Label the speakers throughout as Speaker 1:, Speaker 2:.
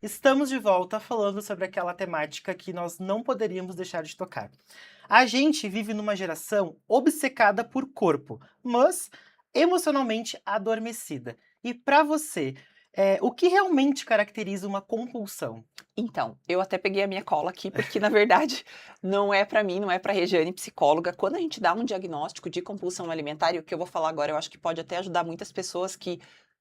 Speaker 1: Estamos de volta falando sobre aquela temática que nós não poderíamos deixar de tocar. A gente vive numa geração obcecada por corpo, mas emocionalmente adormecida. E para você, o que realmente caracteriza uma compulsão?
Speaker 2: Então, eu até peguei a minha cola aqui, porque na verdade não é pra mim, não é pra Regiane, psicóloga. Quando a gente dá um diagnóstico de compulsão alimentar, e o que eu vou falar agora, eu acho que pode até ajudar muitas pessoas que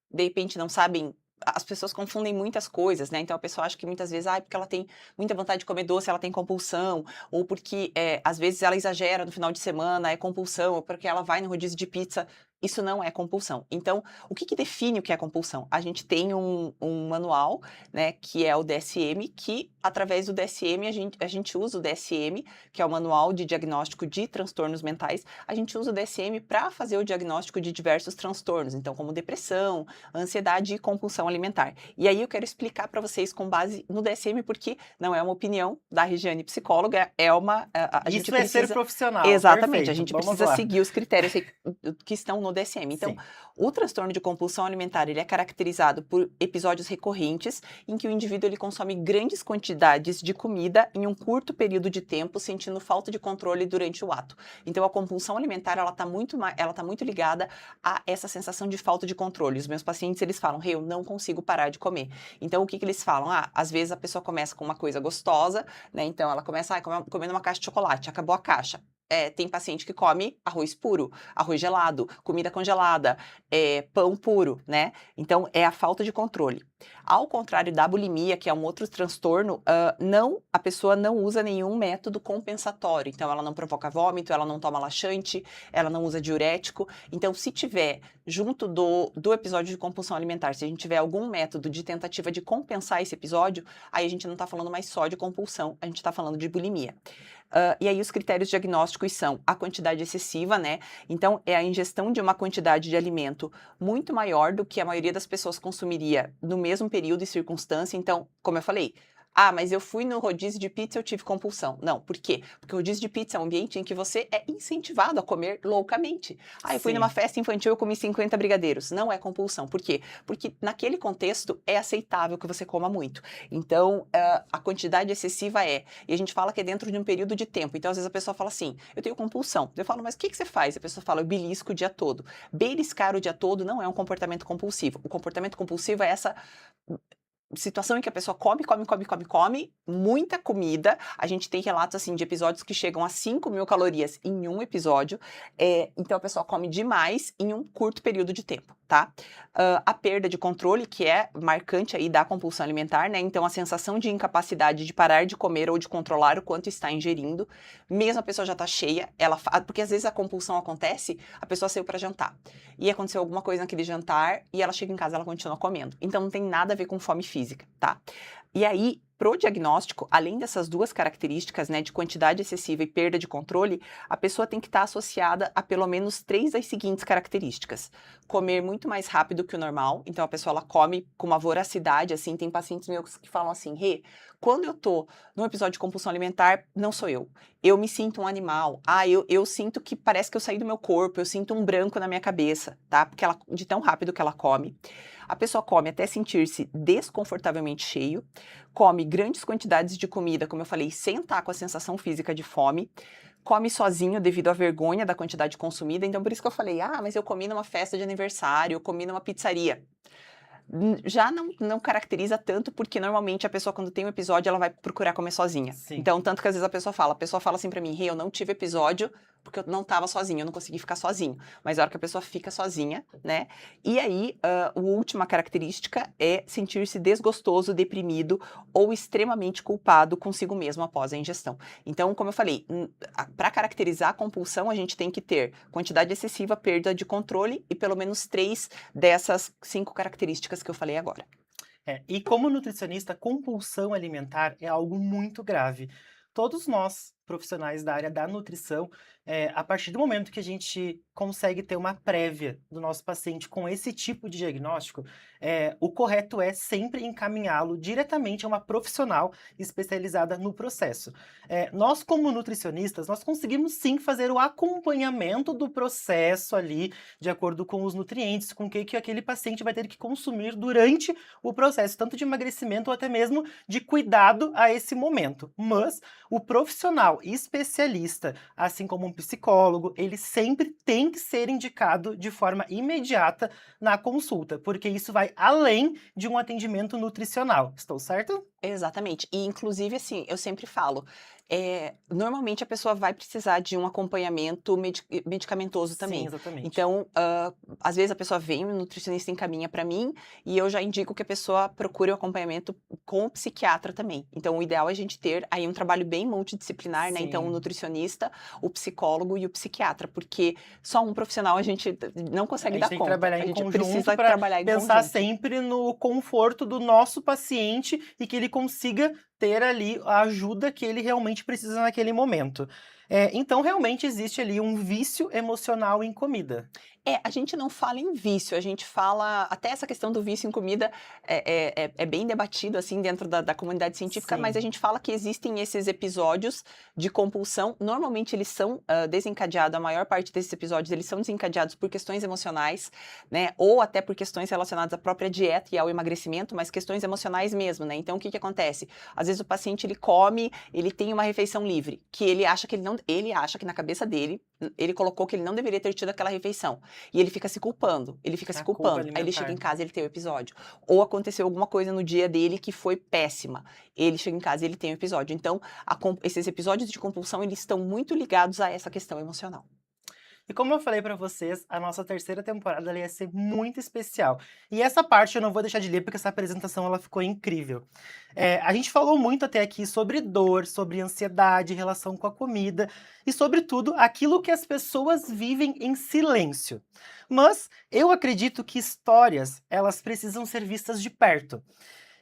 Speaker 2: de repente não sabem. As pessoas confundem muitas coisas, né? Então a pessoa acha que muitas vezes, porque ela tem muita vontade de comer doce, ela tem compulsão, ou porque às vezes ela exagera no final de semana, é compulsão, ou porque ela vai no rodízio de pizza. Isso não é compulsão. Então, o que define o que é compulsão? A gente tem um manual, né, que é o DSM, que através do DSM a gente usa o DSM, que é o Manual de Diagnóstico de Transtornos Mentais, a gente usa o DSM para fazer o diagnóstico de diversos transtornos, então como depressão, ansiedade e compulsão alimentar. E aí eu quero explicar para vocês com base no DSM, porque não é uma opinião da Regiane psicóloga, é uma a gente
Speaker 1: Isso é ser
Speaker 2: precisa.
Speaker 1: profissional,
Speaker 2: Exatamente, a
Speaker 1: perfeito.
Speaker 2: gente
Speaker 1: Vamos
Speaker 2: precisa
Speaker 1: lá.
Speaker 2: seguir os critérios que estão no DSM. Então,
Speaker 1: Sim.
Speaker 2: o transtorno de compulsão alimentar, ele é caracterizado por episódios recorrentes em que o indivíduo ele consome grandes quantidades de comida em um curto período de tempo, sentindo falta de controle durante o ato. Então, a compulsão alimentar, ela tá muito ligada a essa sensação de falta de controle. Os meus pacientes, eles falam, eu não consigo parar de comer. Então, o que eles falam? Às vezes a pessoa começa com uma coisa gostosa, né? Então, ela começa comendo uma caixa de chocolate, acabou a caixa. Tem paciente que come arroz puro, arroz gelado, comida congelada, pão puro, né? Então, é a falta de controle. Ao contrário da bulimia, que é um outro transtorno, a pessoa não usa nenhum método compensatório. Então, ela não provoca vômito, ela não toma laxante, ela não usa diurético. Então, se tiver, junto do episódio de compulsão alimentar, se a gente tiver algum método de tentativa de compensar esse episódio, aí a gente não está falando mais só de compulsão, a gente está falando de bulimia. E aí os critérios diagnósticos são a quantidade excessiva, né? Então, é a ingestão de uma quantidade de alimento muito maior do que a maioria das pessoas consumiria no mesmo período e circunstância. Então, como eu falei, mas eu fui no rodízio de pizza, eu tive compulsão. Não, por quê? Porque o rodízio de pizza é um ambiente em que você é incentivado a comer loucamente. Eu fui numa
Speaker 1: Sim.
Speaker 2: festa infantil, eu comi 50 brigadeiros. Não é compulsão. Por quê? Porque naquele contexto é aceitável que você coma muito. Então, a quantidade excessiva e a gente fala que é dentro de um período de tempo. Então, às vezes a pessoa fala assim, eu tenho compulsão. Eu falo, mas o que você faz? A pessoa fala, eu belisco o dia todo. Beliscar o dia todo não é um comportamento compulsivo. O comportamento compulsivo é essa situação em que a pessoa come, come, come, come, come, muita comida. A gente tem relatos, assim, de episódios que chegam a 5.000 calorias em um episódio. Então, a pessoa come demais em um curto período de tempo, tá? A perda de controle, que é marcante aí da compulsão alimentar, né? Então, a sensação de incapacidade de parar de comer ou de controlar o quanto está ingerindo. Mesmo a pessoa já tá cheia, porque às vezes a compulsão acontece, a pessoa saiu para jantar. E aconteceu alguma coisa naquele jantar e ela chega em casa e ela continua comendo. Então, não tem nada a ver com fome física, tá? E aí, pro diagnóstico, além dessas duas características, né, de quantidade excessiva e perda de controle, a pessoa tem que estar associada a pelo menos 3 das seguintes características. Comer muito mais rápido que o normal, então a pessoa ela come com uma voracidade, assim, tem pacientes meus que falam assim, quando eu tô num episódio de compulsão alimentar, não sou eu. Eu me sinto um animal. Eu sinto que parece que eu saí do meu corpo, eu sinto um branco na minha cabeça, tá? Porque de tão rápido que ela come. A pessoa come até sentir-se desconfortavelmente cheio, come grandes quantidades de comida, como eu falei, sem estar com a sensação física de fome, come sozinho devido à vergonha da quantidade consumida. Então, por isso que eu falei, mas eu comi numa festa de aniversário, eu comi numa pizzaria. Já não caracteriza tanto, porque normalmente a pessoa, quando tem um episódio, ela vai procurar comer sozinha.
Speaker 1: Sim.
Speaker 2: Então, tanto que às vezes a pessoa fala assim pra mim, eu não tive episódio porque eu não tava sozinha, eu não consegui ficar sozinho. Mas a hora que a pessoa fica sozinha, né? E aí, a última característica é sentir-se desgostoso, deprimido ou extremamente culpado consigo mesmo após a ingestão. Então, como eu falei, para caracterizar a compulsão, a gente tem que ter quantidade excessiva, perda de controle e pelo menos 3 dessas 5 características que eu falei agora.
Speaker 1: E como nutricionista, compulsão alimentar é algo muito grave. Todos nós profissionais da área da nutrição, a partir do momento que a gente consegue ter uma prévia do nosso paciente com esse tipo de diagnóstico, o correto é sempre encaminhá-lo diretamente a uma profissional especializada no processo. Nós, como nutricionistas, nós conseguimos sim fazer o acompanhamento do processo ali, de acordo com os nutrientes, com o que aquele paciente vai ter que consumir durante o processo, tanto de emagrecimento ou até mesmo de cuidado a esse momento. Mas o profissional especialista, assim como um psicólogo, ele sempre tem que ser indicado de forma imediata na consulta, porque isso vai além de um atendimento nutricional. Estou certo?
Speaker 2: Exatamente. E inclusive, assim, eu sempre falo, normalmente a pessoa vai precisar de um acompanhamento medicamentoso
Speaker 1: Sim,
Speaker 2: também.
Speaker 1: exatamente.
Speaker 2: Então, às vezes a pessoa vem, o nutricionista encaminha para mim, e eu já indico que a pessoa procure o acompanhamento com o psiquiatra também. Então, o ideal é a gente ter aí um trabalho bem multidisciplinar, né? Então, o
Speaker 1: Sim.
Speaker 2: nutricionista, o psicólogo e o psiquiatra, porque só um profissional a gente não
Speaker 1: A
Speaker 2: consegue
Speaker 1: gente
Speaker 2: dar
Speaker 1: tem que
Speaker 2: conta.
Speaker 1: trabalhar
Speaker 2: A
Speaker 1: em
Speaker 2: gente
Speaker 1: conjunto
Speaker 2: precisa
Speaker 1: para
Speaker 2: trabalhar em
Speaker 1: pensar
Speaker 2: conjunto.
Speaker 1: sempre no conforto do nosso paciente e que ele consiga ter ali a ajuda que ele realmente precisa naquele momento. Então, realmente existe ali um vício emocional em comida.
Speaker 2: A gente não fala em vício, a gente fala até essa questão do vício em comida é bem debatido, assim, dentro da comunidade científica, mas a
Speaker 1: Sim,
Speaker 2: gente fala que existem esses episódios de compulsão, normalmente eles são, desencadeados, a maior parte desses episódios, eles são desencadeados por questões emocionais, né, ou até por questões relacionadas à própria dieta e ao emagrecimento, mas questões emocionais mesmo, né, então o que que acontece? Às vezes o paciente, ele come, ele tem uma refeição livre, que ele acha que ele acha que na cabeça dele, ele colocou que ele não deveria ter tido aquela refeição. E ele fica se culpando, ele fica se
Speaker 1: a culpa
Speaker 2: culpando. Aí ele chega em
Speaker 1: alimentar.
Speaker 2: casa e ele tem o episódio. Ou aconteceu alguma coisa no dia dele que foi péssima. Ele chega em casa e ele tem o episódio. Então, esses episódios de compulsão, eles estão muito ligados a essa questão emocional.
Speaker 1: E como eu falei pra vocês, a nossa terceira temporada ela ia ser muito especial. E essa parte eu não vou deixar de ler, porque essa apresentação ela ficou incrível. A gente falou muito até aqui sobre dor, sobre ansiedade, relação com a comida e, sobretudo, aquilo que as pessoas vivem em silêncio. Mas eu acredito que histórias, elas precisam ser vistas de perto.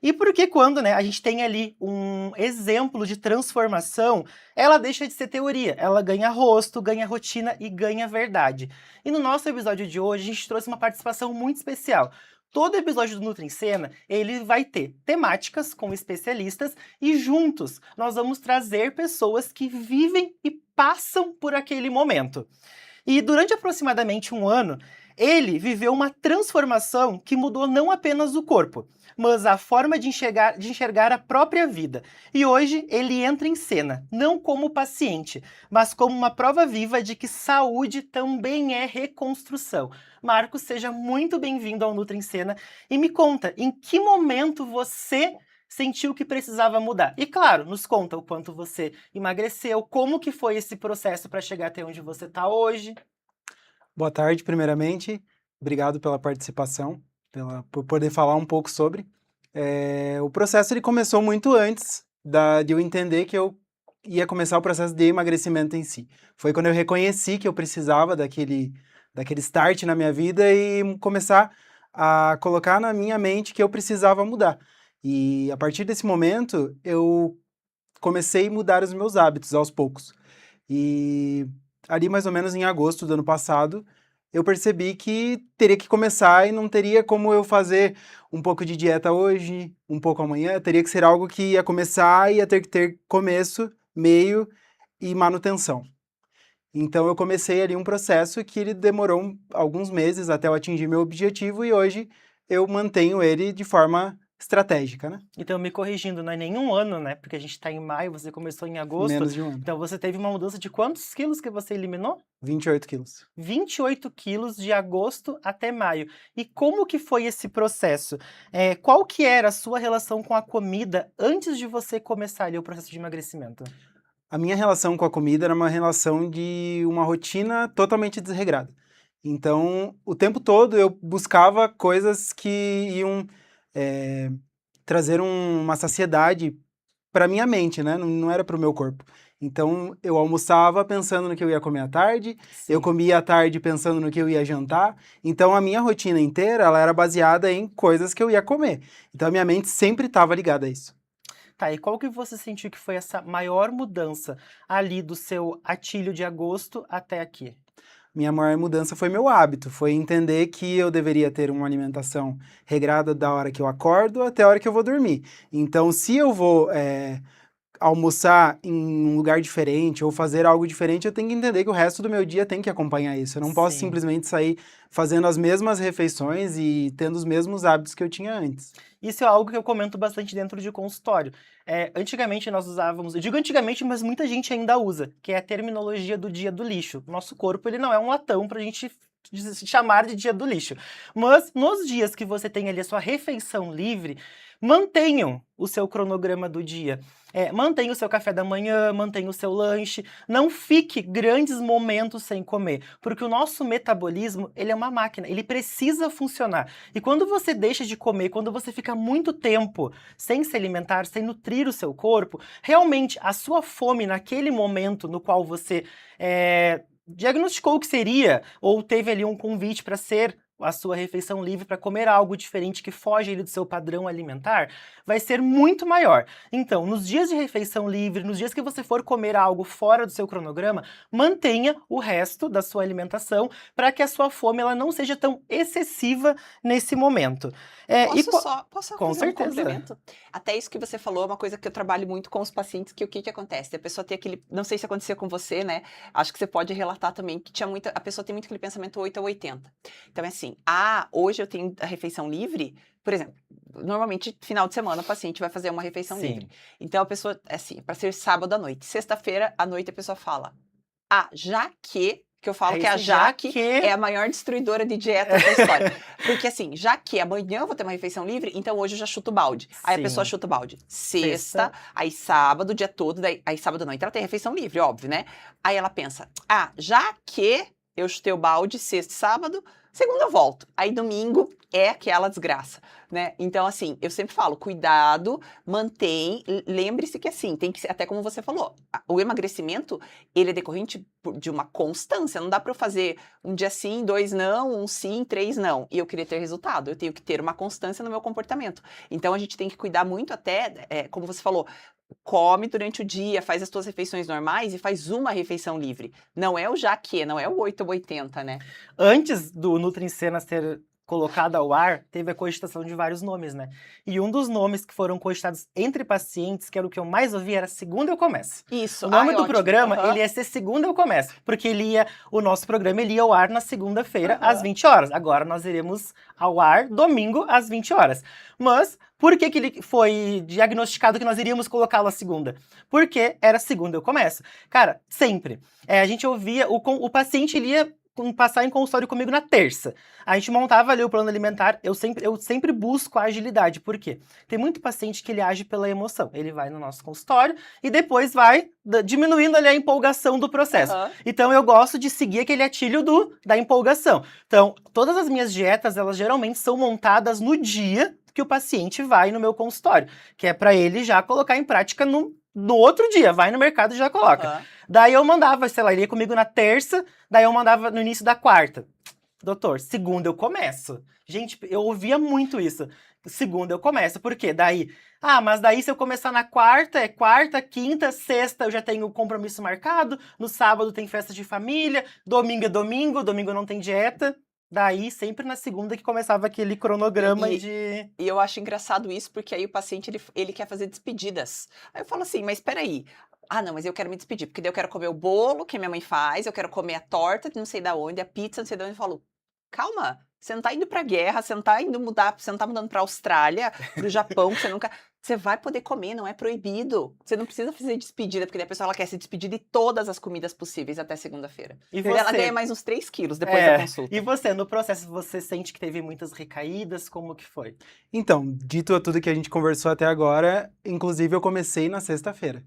Speaker 1: E porque quando, né, a gente tem ali um exemplo de transformação, ela deixa de ser teoria, ela ganha rosto, ganha rotina e ganha verdade. E no nosso episódio de hoje, a gente trouxe uma participação muito especial. Todo episódio do Nutri em Cena, ele vai ter temáticas com especialistas e juntos nós vamos trazer pessoas que vivem e passam por aquele momento. E durante aproximadamente um ano, ele viveu uma transformação que mudou não apenas o corpo, mas a forma de enxergar a própria vida. E hoje ele entra em cena, não como paciente, mas como uma prova viva de que saúde também é reconstrução. Marcos, seja muito bem-vindo ao Nutri em Cena e me conta, em que momento você sentiu que precisava mudar? E claro, nos conta o quanto você emagreceu, como que foi esse processo para chegar até onde você está hoje.
Speaker 3: Boa tarde, primeiramente. Obrigado pela participação, por poder falar um pouco sobre. O processo ele começou muito antes de eu entender que eu ia começar o processo de emagrecimento em si. Foi quando eu reconheci que eu precisava daquele start na minha vida e começar a colocar na minha mente que eu precisava mudar. E a partir desse momento, eu comecei a mudar os meus hábitos aos poucos. E ali mais ou menos em agosto do ano passado, eu percebi que teria que começar e não teria como eu fazer um pouco de dieta hoje, um pouco amanhã, teria que ser algo que ia começar e ia ter que ter começo, meio e manutenção. Então eu comecei ali um processo que ele demorou alguns meses até eu atingir meu objetivo e hoje eu mantenho ele de forma estratégica, né?
Speaker 1: Então, me corrigindo, não é nenhum ano, né? Porque a gente está em maio, você começou em agosto.
Speaker 3: Menos de um ano.
Speaker 1: Então, você teve uma mudança de quantos quilos que você eliminou?
Speaker 3: 28 quilos.
Speaker 1: 28 quilos de agosto até maio. E como que foi esse processo? Qual que era a sua relação com a comida antes de você começar ali o processo de emagrecimento?
Speaker 3: A minha relação com a comida era uma relação de uma rotina totalmente desregrada. Então, o tempo todo eu buscava coisas que iam trazer uma saciedade para minha mente, né? Não era para o meu corpo. Então, eu almoçava pensando no que eu ia comer à tarde, eu
Speaker 1: Sim.
Speaker 3: comia à tarde pensando no que eu ia jantar. Então, a minha rotina inteira ela era baseada em coisas que eu ia comer. Então, a minha mente sempre estava ligada a isso.
Speaker 1: Tá, e qual que você sentiu que foi essa maior mudança ali do seu atilho de agosto até aqui?
Speaker 3: Minha maior mudança foi meu hábito, foi entender que eu deveria ter uma alimentação regrada da hora que eu acordo até a hora que eu vou dormir. Então, se eu vou almoçar em um lugar diferente ou fazer algo diferente, eu tenho que entender que o resto do meu dia tem que acompanhar isso. Eu não posso
Speaker 1: Sim.
Speaker 3: simplesmente sair fazendo as mesmas refeições e tendo os mesmos hábitos que eu tinha antes.
Speaker 1: Isso é algo que eu comento bastante dentro de consultório. Antigamente nós usávamos, eu digo antigamente, mas muita gente ainda usa, que é a terminologia do dia do lixo. Nosso corpo, ele não é um latão pra gente chamar de dia do lixo. Mas nos dias que você tem ali a sua refeição livre, mantenham o seu cronograma do dia. Mantenha o seu café da manhã, mantenha o seu lanche, não fique grandes momentos sem comer, porque o nosso metabolismo, ele é uma máquina, ele precisa funcionar. E quando você deixa de comer, quando você fica muito tempo sem se alimentar, sem nutrir o seu corpo, realmente a sua fome naquele momento no qual você diagnosticou o que seria, ou teve ali um convite para ser a sua refeição livre, para comer algo diferente que foge ali do seu padrão alimentar, vai ser muito maior. Então, nos dias de refeição livre, nos dias que você for comer algo fora do seu cronograma, mantenha o resto da sua alimentação para que a sua fome ela não seja tão excessiva nesse momento.
Speaker 2: Posso
Speaker 1: Com
Speaker 2: fazer um
Speaker 1: certeza.
Speaker 2: complemento? Até isso que você falou é uma coisa que eu trabalho muito com os pacientes, que o que acontece? A pessoa tem aquele, não sei se acontecia com você, né? Acho que você pode relatar também, que a pessoa tem muito aquele pensamento 8 a 80. Então é assim, hoje eu tenho a refeição livre, por exemplo, normalmente final de semana o paciente vai fazer uma refeição
Speaker 1: Sim.
Speaker 2: livre. Então a pessoa, assim, para ser sábado à noite. Sexta-feira à noite a pessoa fala, já que eu falo que a
Speaker 1: Esse já
Speaker 2: Jaque é a maior destruidora de dieta da história. Porque assim, já que amanhã eu vou ter uma refeição livre, então hoje eu já chuto o balde. Aí a
Speaker 1: Sim.
Speaker 2: pessoa chuta o balde.
Speaker 1: Sexta.
Speaker 2: Sexta, aí sábado, o dia todo, aí sábado à noite ela tem refeição livre, óbvio, né? Aí ela pensa, já que eu chutei o balde sexta e sábado, segunda eu volto. Aí domingo é aquela desgraça, né? Então, assim, eu sempre falo, cuidado, mantém, lembre-se que assim, tem que ser, até como você falou, o emagrecimento, ele é decorrente de uma constância, não dá para eu fazer um dia sim, 2 não, 1 sim, 3 não, e eu queria ter resultado, eu tenho que ter uma constância no meu comportamento. Então, a gente tem que cuidar muito até, como você falou, come durante o dia, faz as tuas refeições normais e faz uma refeição livre. Não é o não é o 8 ou 80, né?
Speaker 1: Antes do Nutri em Cena ser colocado ao ar, teve a cogitação de vários nomes, né? E um dos nomes que foram cogitados entre pacientes, que era o que eu mais ouvi, era Segunda Eu Começo.
Speaker 2: Isso.
Speaker 1: O nome do
Speaker 2: ótimo.
Speaker 1: programa,
Speaker 2: Aham.
Speaker 1: ele ia ser Segunda Eu Começo, porque o nosso programa ele ia ao ar na segunda-feira,
Speaker 2: Aham.
Speaker 1: às 20 horas. Agora nós iremos ao ar domingo, às 20 horas. Mas, por que ele foi diagnosticado que nós iríamos colocá-lo à segunda? Porque era Segunda Eu Começo. Cara, sempre. A gente ouvia, o paciente ele ia passar em consultório comigo na terça. A gente montava ali o plano alimentar, eu sempre busco a agilidade. Por quê? Tem muito paciente que ele age pela emoção. Ele vai no nosso consultório e depois vai diminuindo ali a empolgação do processo.
Speaker 2: Aham.
Speaker 1: Então eu gosto de seguir aquele atilho da empolgação. Então, todas as minhas dietas, elas geralmente são montadas no dia que o paciente vai no meu consultório, que é para ele já colocar em prática no outro dia, vai no mercado e já coloca.
Speaker 2: Aham.
Speaker 1: Daí eu mandava, sei lá, ele ia comigo na terça, daí eu mandava no início da quarta. Doutor, segunda eu começo. Gente, eu ouvia muito isso. Segunda eu começo, por quê? Mas daí se eu começar na quarta, é quarta, quinta, sexta eu já tenho compromisso marcado, no sábado tem festa de família, domingo é domingo não tem dieta. Daí, sempre na segunda que começava aquele cronograma
Speaker 2: E eu acho engraçado isso, porque aí o paciente, ele quer fazer despedidas. Aí eu falo assim, mas peraí. Não, mas eu quero me despedir, porque daí eu quero comer o bolo que minha mãe faz, eu quero comer a torta de não sei da onde, a pizza, não sei da onde. Eu falo, calma, você não tá indo pra guerra, você não tá mudando pra Austrália, pro Japão, que você nunca... Você vai poder comer, não é proibido. Você não precisa fazer despedida, porque daí a pessoa ela quer se despedir de todas as comidas possíveis até segunda-feira.
Speaker 1: E
Speaker 2: Daí ela
Speaker 1: você?
Speaker 2: ganha mais uns 3 quilos depois da consulta.
Speaker 1: E você, no processo, você sente que teve muitas recaídas? Como que foi?
Speaker 3: Então, dito tudo que a gente conversou até agora, inclusive eu comecei na sexta-feira.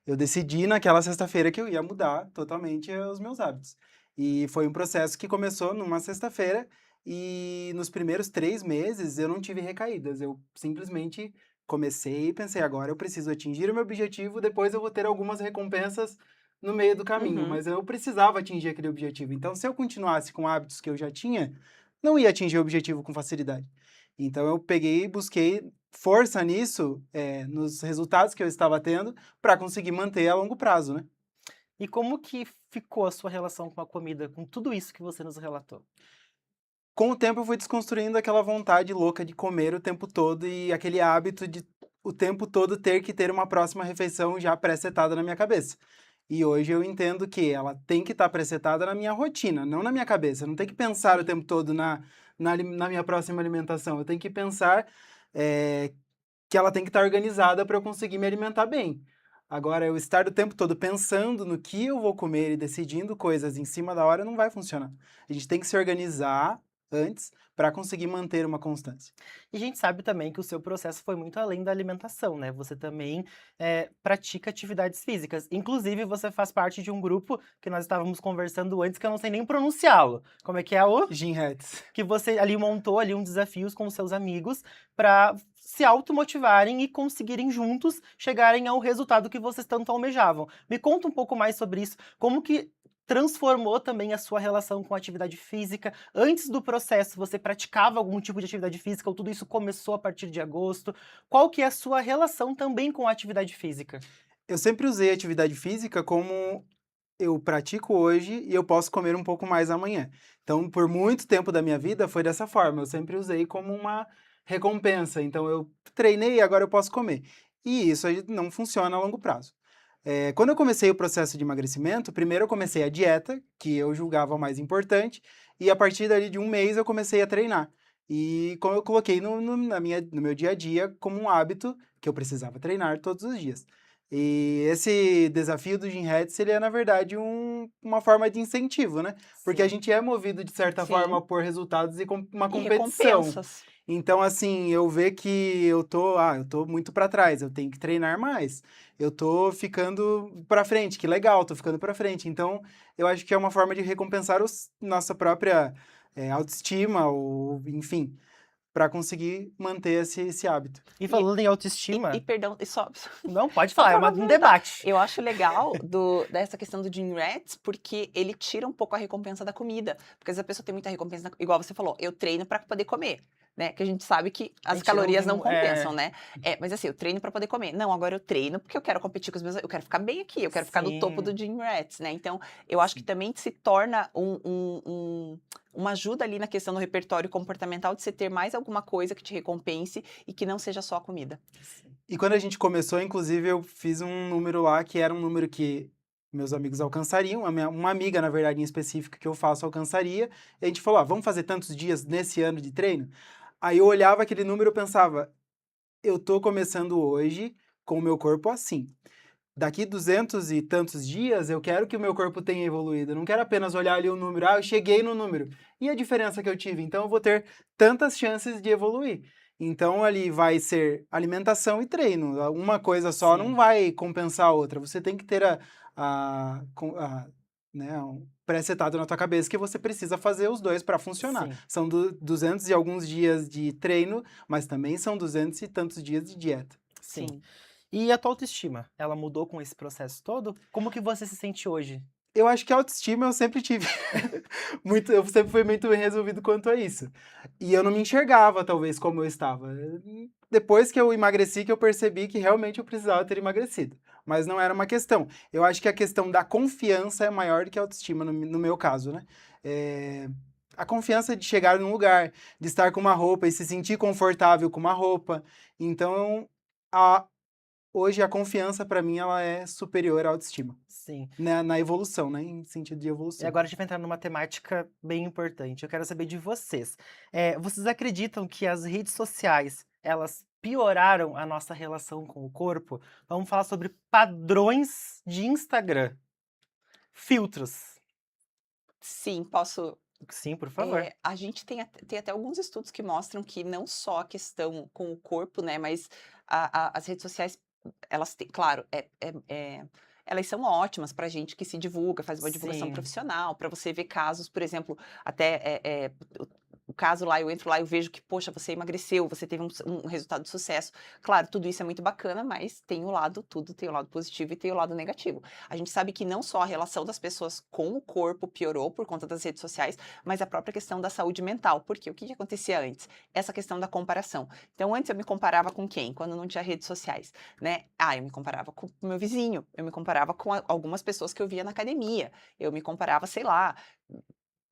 Speaker 3: Eu decidi naquela sexta-feira que eu ia mudar totalmente os meus hábitos. E foi um processo que começou numa sexta-feira e nos primeiros 3 meses eu não tive recaídas. Eu simplesmente comecei e pensei, agora eu preciso atingir o meu objetivo, depois eu vou ter algumas recompensas no meio do caminho.
Speaker 2: Uhum.
Speaker 3: Mas eu precisava atingir aquele objetivo. Então, se eu continuasse com hábitos que eu já tinha, não ia atingir o objetivo com facilidade. Então, eu peguei e busquei força nisso, nos resultados que eu estava tendo, para conseguir manter a longo prazo, né?
Speaker 1: E como que ficou a sua relação com a comida, com tudo isso que você nos relatou?
Speaker 3: Com o tempo eu fui desconstruindo aquela vontade louca de comer o tempo todo e aquele hábito de o tempo todo ter que ter uma próxima refeição já pré-setada na minha cabeça. E hoje eu entendo que ela tem que estar pré-setada na minha rotina, não na minha cabeça. Eu não tenho que pensar o
Speaker 1: Sim.
Speaker 3: tempo todo na minha próxima alimentação. Eu tenho que pensar que ela tem que estar organizada para eu conseguir me alimentar bem. Agora, eu estar o tempo todo pensando no que eu vou comer e decidindo coisas em cima da hora não vai funcionar. A gente tem que se organizar antes para conseguir manter uma constância.
Speaker 1: E a gente sabe também que o seu processo foi muito além da alimentação, né? Você também pratica atividades físicas. Inclusive, você faz parte de um grupo que nós estávamos conversando antes, que eu não sei nem pronunciá-lo. Como é que é o?
Speaker 3: Gin Hats.
Speaker 1: Que você ali montou ali um desafios com os seus amigos para se automotivarem e conseguirem juntos chegarem ao resultado que vocês tanto almejavam. Me conta um pouco mais sobre isso, como que transformou também a sua relação com a atividade física. Antes do processo, você praticava algum tipo de atividade física ou tudo isso começou a partir de agosto? Qual que é a sua relação também com a atividade física?
Speaker 3: Eu sempre usei a atividade física como eu pratico hoje e eu posso comer um pouco mais amanhã. Então, por muito tempo da minha vida foi dessa forma. Eu sempre usei como uma recompensa. Então, eu treinei e agora eu posso comer. E isso aí não funciona a longo prazo. Quando eu comecei o processo de emagrecimento, primeiro eu comecei a dieta, que eu julgava mais importante, e a partir dali de um mês eu comecei a treinar. E como eu coloquei no meu dia a dia como um hábito que eu precisava treinar todos os dias. E esse desafio do Gym Hats, ele é, na verdade, uma forma de incentivo, né? Porque a
Speaker 1: Sim.
Speaker 3: gente é movido, de certa
Speaker 2: Sim.
Speaker 3: forma, por resultados e uma
Speaker 2: E
Speaker 3: competição.
Speaker 2: recompensas.
Speaker 3: Então, assim, eu vejo que eu tô muito para trás, eu tenho que treinar mais. Eu tô ficando para frente, que legal, tô ficando para frente. Então, eu acho que é uma forma de recompensar nossa própria autoestima, ou enfim, para conseguir manter esse hábito.
Speaker 1: E
Speaker 2: E,
Speaker 1: falando em
Speaker 2: e
Speaker 1: autoestima,
Speaker 2: perdão, e só,
Speaker 1: não, pode
Speaker 2: só
Speaker 1: falar, é
Speaker 2: para
Speaker 1: um
Speaker 2: complementar.
Speaker 1: debate.
Speaker 2: Eu acho legal dessa questão do Gym Rats, porque ele tira um pouco a recompensa da comida. Porque às vezes a pessoa tem muita recompensa, igual você falou, eu treino para poder comer. Né? Que a gente sabe que
Speaker 1: A
Speaker 2: as
Speaker 1: gente ouve
Speaker 2: calorias não compensam,
Speaker 1: é,
Speaker 2: né? Mas assim, eu treino para poder comer. Não, agora eu treino porque eu quero competir com os meus. Eu quero ficar bem aqui, eu quero ficar no topo do
Speaker 1: sim,
Speaker 2: Gym Rats, né? Então, eu acho que
Speaker 1: sim.
Speaker 2: também se torna uma ajuda ali na questão do repertório comportamental de você ter mais alguma coisa que te recompense e que não seja só a comida.
Speaker 1: Sim.
Speaker 3: E quando a gente começou, inclusive, eu fiz um número lá que era um número que meus amigos alcançariam, uma amiga, na verdade, em específico, que eu faço alcançaria, e a gente falou, vamos fazer tantos dias nesse ano de treino? Aí eu olhava aquele número e pensava, eu tô começando hoje com o meu corpo assim. Daqui 200 e tantos dias, eu quero que o meu corpo tenha evoluído. Eu não quero apenas olhar ali o número, eu cheguei no número. E a diferença que eu tive? Então, eu vou ter tantas chances de evoluir. Então, ali vai ser alimentação e treino. Uma coisa só não
Speaker 1: Sim,
Speaker 3: vai compensar a outra. Você tem que ter né, pré-setado na tua cabeça que você precisa fazer os dois para funcionar.
Speaker 1: sim,
Speaker 3: São 200 e alguns dias de treino, mas também são 200 e tantos dias de dieta.
Speaker 1: sim.
Speaker 2: Sim.
Speaker 1: E a tua autoestima, ela mudou com esse processo todo? Como que você se sente hoje?
Speaker 3: Eu acho que a autoestima eu sempre tive. Eu sempre fui muito bem resolvido quanto a isso. E eu não me enxergava, talvez, como eu estava. Depois que eu emagreci, que eu percebi que realmente eu precisava ter emagrecido. Mas não era uma questão. Eu acho que a questão da confiança é maior do que a autoestima, no meu caso, né? É, a confiança de chegar num lugar, de estar com uma roupa e se sentir confortável com uma roupa. Então, a- hoje a confiança, para mim, ela é superior à autoestima
Speaker 1: Sim.
Speaker 3: na evolução, né? Em sentido de
Speaker 1: E
Speaker 3: evolução.
Speaker 1: agora a gente vai entrar numa temática bem importante. Eu quero saber de vocês. Vocês acreditam que as redes sociais, elas pioraram a nossa relação com o corpo? Vamos falar sobre padrões de Instagram. Filtros.
Speaker 2: Sim, posso.
Speaker 1: Sim, por favor.
Speaker 2: A gente tem até alguns estudos que mostram que não só a questão com o corpo, né, mas as redes sociais, elas têm, claro, elas são ótimas para gente que se divulga, faz uma divulgação
Speaker 1: Sim,
Speaker 2: profissional, para você ver casos, por exemplo, até caso lá, eu entro lá, eu vejo que, poxa, você emagreceu, você teve um resultado de sucesso. Claro, tudo isso é muito bacana, mas tudo tem o lado positivo e tem o lado negativo. A gente sabe que não só a relação das pessoas com o corpo piorou por conta das redes sociais, mas a própria questão da saúde mental. Porque o que acontecia antes? Essa questão da comparação. Então, antes eu me comparava com quem? Quando não tinha redes sociais, né? Eu me comparava com o meu vizinho, eu me comparava com algumas pessoas que eu via na academia, eu me comparava, sei lá,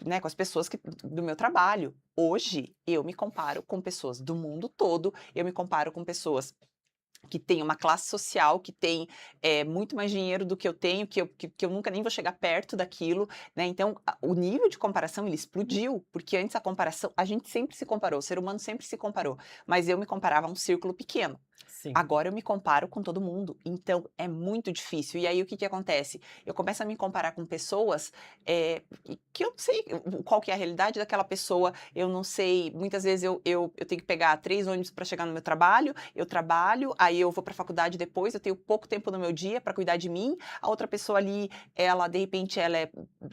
Speaker 2: né, com as pessoas do meu trabalho. Hoje, eu me comparo com pessoas do mundo todo, eu me comparo com pessoas que têm uma classe social, que tem muito mais dinheiro do que eu tenho, que eu nunca nem vou chegar perto daquilo, né? Então, o nível de comparação, ele explodiu, porque antes a comparação, a gente sempre se comparou, o ser humano sempre se comparou, mas eu me comparava a um círculo pequeno.
Speaker 1: Sim.
Speaker 2: Agora eu me comparo com todo mundo, então é muito difícil. E aí o que acontece? Eu começo a me comparar com pessoas que eu não sei qual que é a realidade daquela pessoa, eu não sei. Muitas vezes eu tenho que pegar 3 ônibus para chegar no meu trabalho, eu trabalho, aí eu vou para a faculdade depois, eu tenho pouco tempo no meu dia para cuidar de mim. A outra pessoa ali, ela de repente, ela é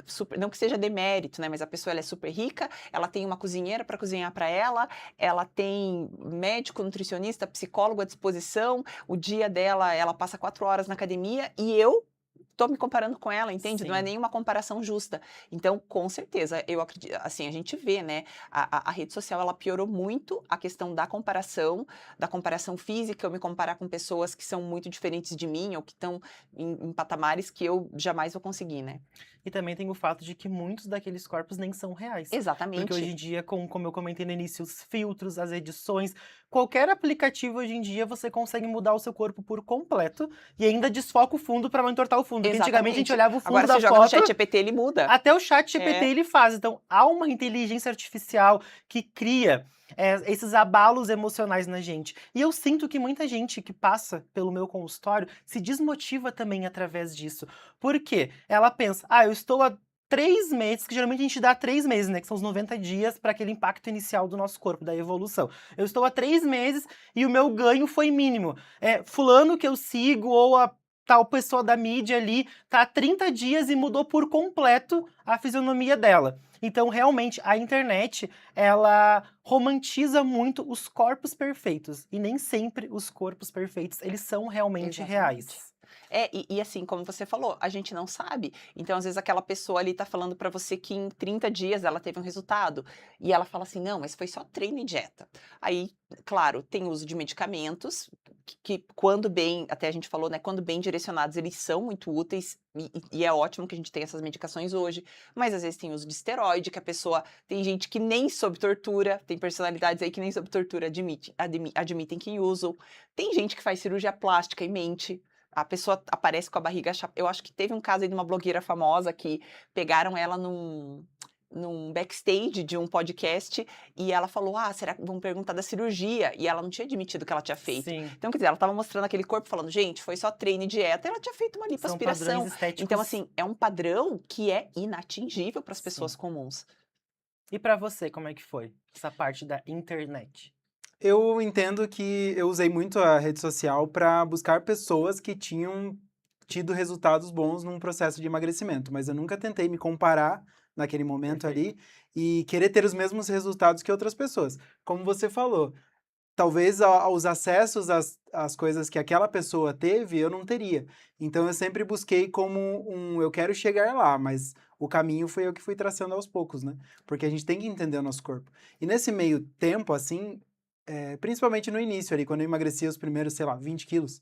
Speaker 2: super, não que seja demérito, né? Mas a pessoa ela é super rica, ela tem uma cozinheira para cozinhar para ela tem médico, nutricionista, psicólogo à disposição. O dia dela, ela passa 4 horas na academia e eu tô me comparando com ela, entende? Não é
Speaker 1: Sim.
Speaker 2: nenhuma comparação justa. Então, com certeza, eu acredito, assim, a gente vê, né? A rede social, ela piorou muito a questão da comparação física, eu me comparar com pessoas que são muito diferentes de mim ou que estão em patamares que eu jamais vou conseguir, né?
Speaker 1: E também tem o fato de que muitos daqueles corpos nem são reais. Porque hoje
Speaker 2: Exatamente.
Speaker 1: em dia, como eu comentei no início, os filtros, as edições, qualquer aplicativo hoje em dia você consegue mudar o seu corpo por completo e ainda desfoca o fundo para não entortar o fundo. Porque antigamente a gente
Speaker 2: Exatamente.
Speaker 1: olhava o fundo
Speaker 2: Agora
Speaker 1: da
Speaker 2: você joga no
Speaker 1: foto,
Speaker 2: chat GPT, ele muda.
Speaker 1: até o chat GPT
Speaker 2: É.
Speaker 1: ele faz. Então há uma inteligência artificial que cria esses abalos emocionais na gente. E eu sinto que muita gente que passa pelo meu consultório se desmotiva também através disso. Por quê? Ela pensa, eu estou há 3 meses, que geralmente a gente dá 3 meses, né? Que são os 90 dias para aquele impacto inicial do nosso corpo, da evolução. Eu estou há 3 meses e o meu ganho foi mínimo. Fulano que eu sigo ou a tal pessoa da mídia ali tá há 30 dias e mudou por completo a fisionomia dela. Então, realmente, a internet, ela romantiza muito os corpos perfeitos. E nem sempre os corpos perfeitos, eles são realmente
Speaker 2: Exatamente.
Speaker 1: reais.
Speaker 2: E assim, como você falou, a gente não sabe. Então, às vezes, aquela pessoa ali tá falando pra você que em 30 dias ela teve um resultado. E ela fala assim: não, mas foi só treino e dieta. Aí, claro, tem uso de medicamentos, que quando bem, até a gente falou, né? Quando bem direcionados, eles são muito úteis. E é ótimo que a gente tenha essas medicações hoje. Mas às vezes tem uso de esteroide, que a pessoa. Tem gente que nem sob tortura, tem personalidades aí que nem sob tortura admitem que usam. Tem gente que faz cirurgia plástica e mente. A pessoa aparece com a barriga eu acho que teve um caso aí de uma blogueira famosa que pegaram ela num backstage de um podcast e ela falou: será que vão perguntar da cirurgia? E ela não tinha admitido que ela tinha feito.
Speaker 1: Sim,
Speaker 2: Então, quer dizer, ela estava mostrando aquele corpo falando: gente, foi só treino e dieta. E ela tinha feito uma
Speaker 1: são padrões
Speaker 2: lipoaspiração.
Speaker 1: estéticos.
Speaker 2: Então, assim, é um padrão que é inatingível para as pessoas
Speaker 1: Sim.
Speaker 2: comuns.
Speaker 1: E pra você, como é que foi essa parte da internet?
Speaker 3: Eu entendo que eu usei muito a rede social para buscar pessoas que tinham tido resultados bons num processo de emagrecimento, mas eu nunca tentei me comparar naquele momento
Speaker 1: Perfeito.
Speaker 3: ali e querer ter os mesmos resultados que outras pessoas. Como você falou, talvez os acessos às coisas que aquela pessoa teve, eu não teria. Então eu sempre busquei como eu quero chegar lá, mas o caminho foi eu que fui traçando aos poucos, né? Porque a gente tem que entender o nosso corpo. E nesse meio tempo, assim, principalmente no início ali, quando eu emagrecia os primeiros, sei lá, 20 quilos,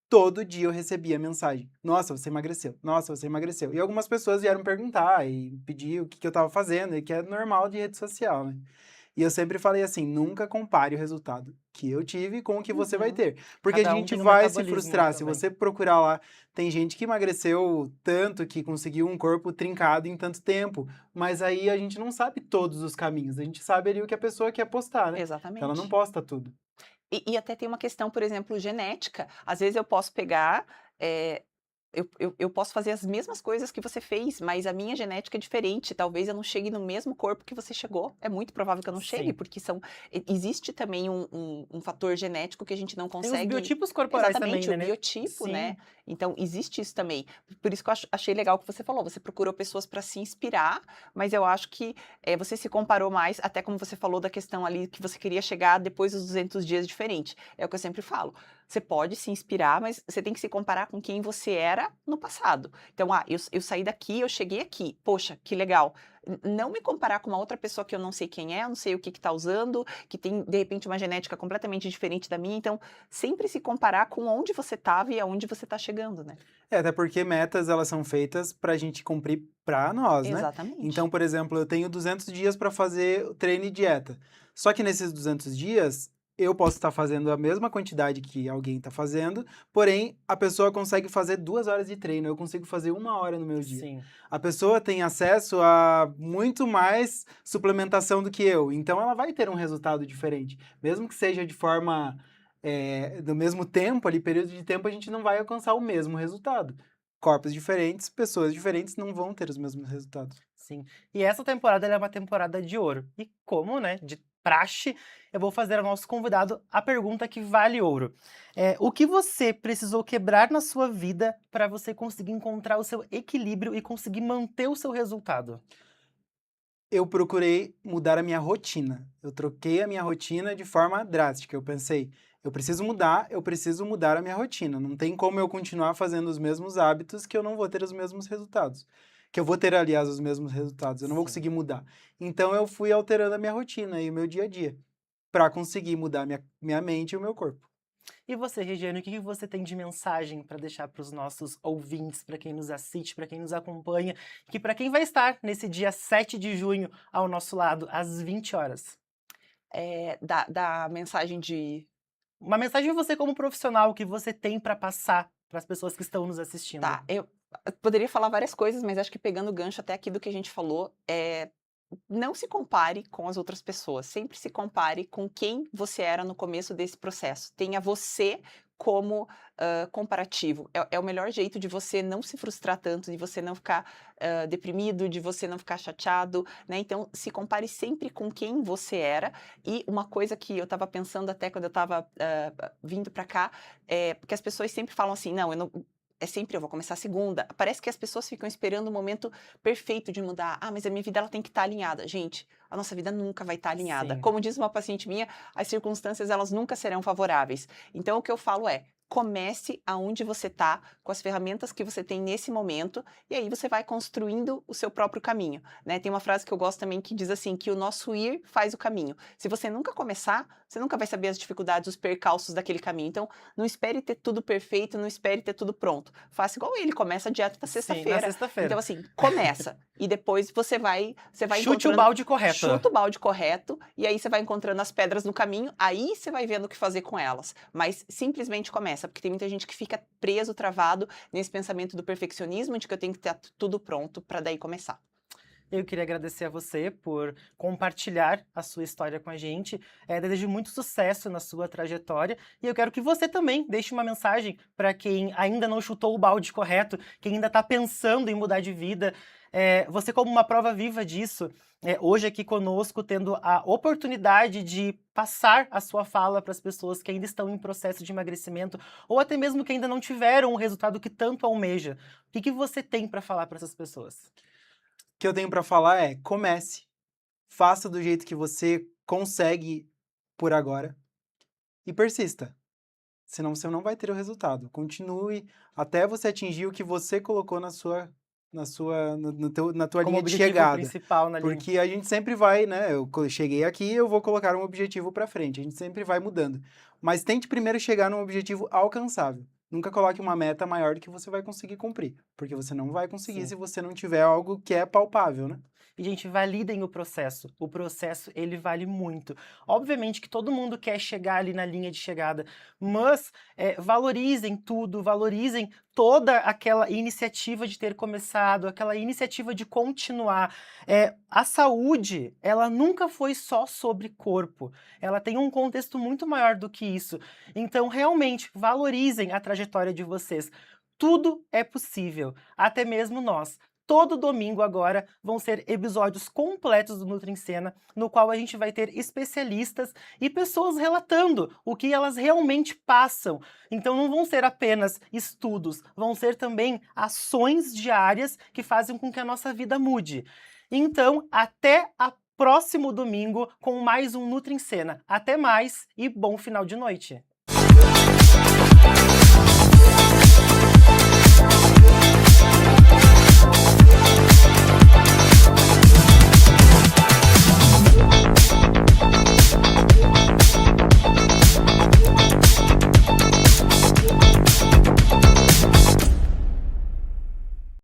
Speaker 3: todo dia eu recebia mensagem: nossa, você emagreceu, nossa, você emagreceu. E algumas pessoas vieram perguntar e pedir o que eu tava fazendo, e que é normal de rede social, né? E eu sempre falei assim: nunca compare o resultado que eu tive com o que você vai
Speaker 2: Uhum.
Speaker 3: ter. Porque a
Speaker 1: Cada um
Speaker 3: gente
Speaker 1: tem um
Speaker 3: vai se
Speaker 1: metabolismo
Speaker 3: frustrar. Se
Speaker 1: também.
Speaker 3: você procurar lá, tem gente que emagreceu tanto que conseguiu um corpo trincado em tanto tempo. Mas aí a gente não sabe todos os caminhos. A gente sabe ali o que a pessoa quer postar, né? Então ela não
Speaker 2: Exatamente.
Speaker 3: posta tudo.
Speaker 2: E até tem uma questão, por exemplo, genética. Às vezes eu posso pegar eu posso fazer as mesmas coisas que você fez, mas a minha genética é diferente. Talvez eu não chegue no mesmo corpo que você chegou. É muito provável que eu não chegue,
Speaker 1: Sim.
Speaker 2: porque existe também um fator genético que a gente não
Speaker 1: Tem os
Speaker 2: consegue.
Speaker 1: biotipos corporais também,
Speaker 2: Exatamente, o
Speaker 1: né?
Speaker 2: biotipo, né?
Speaker 1: Sim,
Speaker 2: Então, existe isso também. Por isso que eu achei legal o que você falou. Você procurou pessoas para se inspirar, mas eu acho que você se comparou mais, até como você falou da questão ali que você queria chegar depois dos 200 dias diferente. É o que eu sempre falo. Você pode se inspirar, mas você tem que se comparar com quem você era no passado. Então, eu saí daqui, eu cheguei aqui. Poxa, que legal. Não me comparar com uma outra pessoa que eu não sei quem é, eu não sei o que está usando, que tem, de repente, uma genética completamente diferente da minha. Então, sempre se comparar com onde você estava e aonde você está chegando, né?
Speaker 3: Até porque metas, elas são feitas pra gente cumprir pra nós, né?
Speaker 2: Exatamente.
Speaker 3: Então, por exemplo, eu tenho 200 dias para fazer o treino e dieta. Só que nesses 200 dias, eu posso estar fazendo a mesma quantidade que alguém está fazendo, porém, a pessoa consegue fazer 2 horas de treino, eu consigo fazer 1 hora no meu dia.
Speaker 1: sim.
Speaker 3: A pessoa tem acesso a muito mais suplementação do que eu, então ela vai ter um resultado diferente. Mesmo que seja de forma no mesmo tempo, ali, período de tempo, a gente não vai alcançar o mesmo resultado. Corpos diferentes, pessoas diferentes não vão ter os mesmos resultados.
Speaker 1: Sim. E essa temporada ela é uma temporada de ouro. E como, né, de praxe, eu vou fazer ao nosso convidado a pergunta que vale ouro. O que você precisou quebrar na sua vida para você conseguir encontrar o seu equilíbrio e conseguir manter o seu resultado?
Speaker 3: Eu procurei mudar a minha rotina. Eu troquei a minha rotina de forma drástica. Eu pensei, eu preciso mudar a minha rotina. Não tem como eu continuar fazendo os mesmos hábitos que eu não vou ter os mesmos resultados. Que eu vou ter, aliás, os mesmos resultados. Eu não vou
Speaker 1: Sim.
Speaker 3: conseguir mudar. Então eu fui alterando a minha rotina e o meu dia a dia para conseguir mudar minha mente e o meu corpo.
Speaker 1: E você, Regiane, o que você tem de mensagem para deixar para os nossos ouvintes, para quem nos assiste, para quem nos acompanha, que para quem vai estar nesse dia 7 de junho ao nosso lado, às 20 horas?
Speaker 2: Da mensagem de.
Speaker 1: Uma mensagem você como profissional que você tem para passar para as pessoas que estão nos assistindo.
Speaker 2: Tá, eu poderia falar várias coisas, mas acho que pegando o gancho até aqui do que a gente falou, não se compare com as outras pessoas, sempre se compare com quem você era no começo desse processo. Tenha você como comparativo. É o melhor jeito de você não se frustrar tanto, de você não ficar deprimido, de você não ficar chateado, né? Então, se compare sempre com quem você era. E uma coisa que eu estava pensando até quando eu estava vindo para cá, porque as pessoas sempre falam assim, não, eu não. É sempre eu vou começar a segunda. Parece que as pessoas ficam esperando o momento perfeito de mudar. Ah, mas a minha vida ela tem que estar alinhada. Gente, a nossa vida nunca vai estar alinhada.
Speaker 1: Sim.
Speaker 2: Como diz uma paciente minha, as circunstâncias elas nunca serão favoráveis. Então o que eu falo é: comece aonde você está, com as ferramentas que você tem nesse momento, e aí você vai construindo o seu próprio caminho, né? Tem uma frase que eu gosto também que diz assim, que o nosso ir faz o caminho. Se você nunca começar, você nunca vai saber as dificuldades, os percalços daquele caminho. Então, não espere ter tudo perfeito, não espere ter tudo pronto. Faça igual ele, começa a dieta na
Speaker 1: Sim, na
Speaker 2: sexta-feira.
Speaker 1: sexta-feira.
Speaker 2: Então, assim, começa. E depois você vai
Speaker 1: Chute o
Speaker 2: encontrando.
Speaker 1: balde correto.
Speaker 2: Chuta o balde correto, e aí você vai encontrando as pedras no caminho, aí você vai vendo o que fazer com elas. Mas simplesmente começa, porque tem muita gente que fica preso, travado nesse pensamento do perfeccionismo, de que eu tenho que ter tudo pronto para daí começar.
Speaker 1: Eu queria agradecer a você por compartilhar a sua história com a gente. Desejo muito sucesso na sua trajetória e eu quero que você também deixe uma mensagem para quem ainda não chutou o balde correto, quem ainda está pensando em mudar de vida. Você como uma prova viva disso, hoje aqui conosco, tendo a oportunidade de passar a sua fala para as pessoas que ainda estão em processo de emagrecimento ou até mesmo que ainda não tiveram o resultado que tanto almeja. O que você tem para falar para essas pessoas?
Speaker 3: O que eu tenho para falar é: comece, faça do jeito que você consegue por agora e persista. Senão você não vai ter o resultado. Continue até você atingir o que você colocou na tua
Speaker 1: Como
Speaker 3: linha de
Speaker 1: objetivo
Speaker 3: chegada.
Speaker 1: principal na linha.
Speaker 3: Porque a gente sempre vai, né? Cheguei aqui, eu vou colocar um objetivo para frente. A gente sempre vai mudando. Mas tente primeiro chegar num objetivo alcançável. Nunca coloque uma meta maior do que você vai conseguir cumprir. Porque você não vai conseguir
Speaker 1: Sim.
Speaker 3: se você não tiver algo que é palpável, né?
Speaker 1: E, gente, validem o processo. O processo, ele vale muito. Obviamente que todo mundo quer chegar ali na linha de chegada, mas valorizem tudo, valorizem toda aquela iniciativa de ter começado, aquela iniciativa de continuar. A saúde, ela nunca foi só sobre corpo. Ela tem um contexto muito maior do que isso. Então, realmente, valorizem a trajetória de vocês. tudo é possível, até mesmo nós. Todo domingo agora vão ser episódios completos do Nutri em Cena, no qual a gente vai ter especialistas e pessoas relatando o que elas realmente passam. Então não vão ser apenas estudos, vão ser também ações diárias que fazem com que a nossa vida mude. Então, até a próximo domingo com mais um Nutri em Cena. Até mais e bom final de noite!